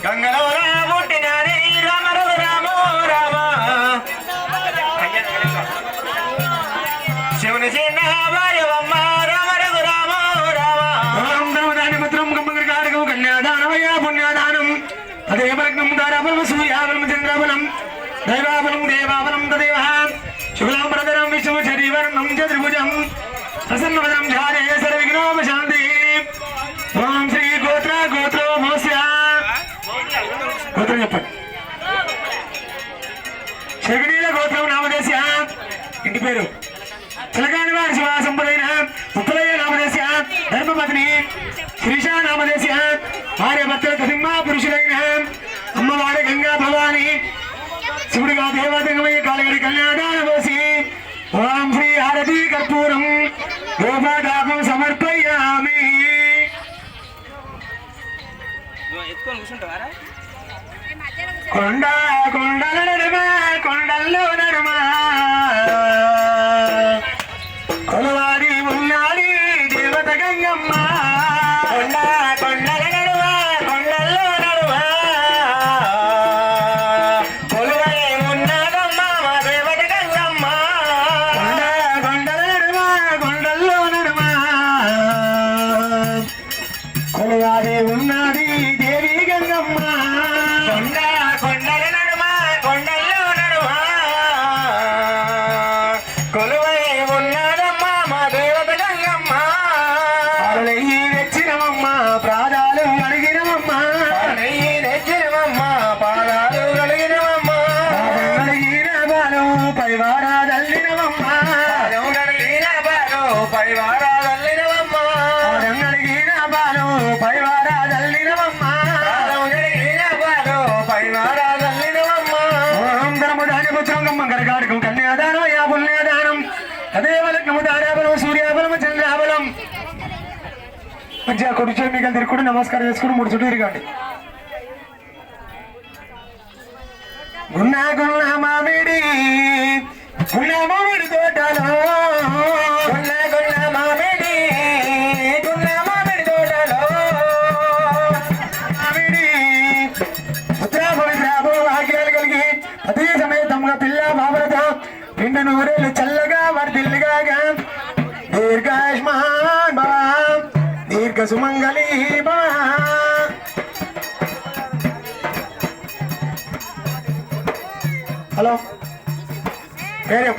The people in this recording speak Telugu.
గంగలవరా పుట్టినారే రామ రామ రామ శివుని చిన్న భార్యవమ్మ రామ రామ రామ దాని మాత్రం గమ్మగరి కారకం కన్యాదానమయ్యా పుణ్యదానం తదేవ లగ్నం దారాబలం సూర్యాబలం చంద్రాబలం దైవాబలం దేవాబలం తదేవ శుక్లాంబరధరం విష్ణు శరీవర్ణం చతుర్భుజం ప్రసన్నవదనం ధ్యానే సర్వవిఘ్నోప శాంతి ఓం శ్రీ గోత్ర గోత్రో మోస్య గోత్రం చెప్పండి శగనీల గోత్రం నామదేశ ఇంటి పేరు చిలకాని వారి శివ సంపదైన ఉప్పలయ్య నామదేశ ధర్మపత్ని శ్రీషా నామదేశ భార్య భర్తల కసింహ పురుషులైన అమ్మవారి గంగా భవాని శివుడిగా దేవతంగమయ్య కాలగడి కళ్యాణ పోసి ఓం శ్రీ హారతి కర్పూరం గోపాదాపం సమర్పయామి. కొండ కొండల నడుమ కొండల్లో నడుమ కొలవాడి ఉన్నాడి దేవత గంగమ్మ. కొండ కొండల నడుమ కొండల్లో నడుమ కొలువై ఉన్నదమ్మ మా దేవత గంగమ్మ. కొండ కొండల నడుమ కొండల్లో నడుమ కొలవాడి ఉన్నది దేవి గంగమ్మ. కొండ కొండల నడుమ కొండల్లో నడుమ కొలువై ఉన్నదమ్మ మా దేవత గంగమ్మ. నెయ్యి తెచ్చినవమ్మ ప్రాదాలు అడిగినవమ్మ. నెయ్యి తెచ్చినవమ్మ పాదాలు అడిగినవమ్మ. అడిగిన బాలు పైవారా తల్లినవమ్మ. అడిగిన బాలు పైవారా తల్లినవమ్మ. అడిగిన బాలు పైవారా తల్లినవమ్మ. అడిగిన బాలు పైవారా తల్లినవమ్మ. ఓం ధనము ధాన్యపుత్రం గమ్మ గరగాడకం కన్యాదానం యా పుణ్యదానం తదేవ లగ్నము దారాబలం సూర్యాబలం చంద్రాబలం. మంచిగా కొడుచే మీకు తిరుగుడు నమస్కారం చేసుకుని 3 చుట్టూ తిరగండి. గున్నా గున్నా మామిడి గున్నా మామిడి తోటలో గున్నా గున్నా మామిడి గున్నా మామిడి తోటలో మామిడి పుత్ర పవిత్రాభో భాగ్యాలు కలిగి అదే సమేతంగా పిల్ల భావరత నిండు నూరేళ్ళు చల్లగా వర్దిల్లుగా దీర్ఘాయుష్మాన్ భవ దీర్ఘ సుమంగళీ భవ. హలో పేరు